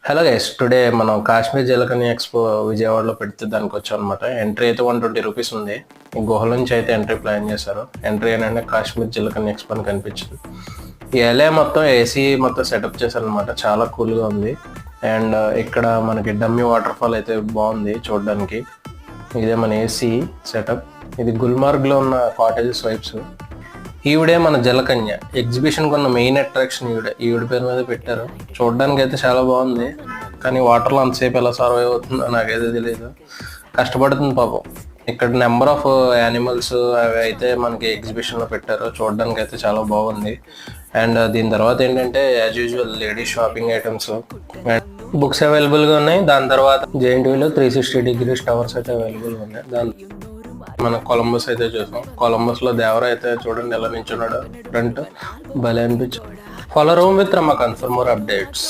Hello guys, today మనం Kashmir జలకని expo విజయవాడలో పెడితే దానికి వచ్చాం అనమాట. ఎంట్రీ అయితే 120 రూపీస్ ఉంది. ఈ గుహల నుంచి అయితే ఎంట్రీ ప్లాన్ చేశారు. ఎంట్రీ ఏంటంటే కాశ్మీర్ జలకని ఎక్స్పో అని కనిపించింది. ఈ ఎల్ఏ మొత్తం ఏసీ మొత్తం సెటప్ చేశారనమాట. చాలా కూల్గా ఉంది. అండ్ ఇక్కడ మనకి డమ్మీ వాటర్ ఫాల్ అయితే బాగుంది చూడడానికి. ఇదే మన ఏసీ సెటప్. ఇది గుల్మార్గ్లో ఉన్న కాటేజెస్ వైబ్స్. ఈవిడే మన జలకన్య ఎగ్జిబిషన్ కొన్న మెయిన్ అట్రాక్షన్. ఈవిడ పేరు మీద పెట్టారు. చూడడానికి అయితే చాలా బాగుంది, కానీ వాటర్లో అంతసేపు ఎలా సర్వైవ్ అవుతుందో నాకైతే తెలియదు. కష్టపడుతుంది పాపం. ఇక్కడ నెంబర్ ఆఫ్ యానిమల్స్ అవి అయితే మనకి ఎగ్జిబిషన్లో పెట్టారు. చూడడానికి అయితే చాలా బాగుంది. అండ్ దీని తర్వాత ఏంటంటే as usual ladies shopping items and books అవైలబుల్గా ఉన్నాయి. దాని తర్వాత జేఎన్టీయూలో 360 డిగ్రీస్ టవర్స్ అయితే అవైలబుల్గా ఉన్నాయి. మన కొలంబస్ అయితే చూసాం. కొలంబస్ లో దేవర అయితే చూడండి ఎలా నించున్నాడు ఫ్రంట్. భలే అనిపించింది. Follow room with Ramakant for more updates.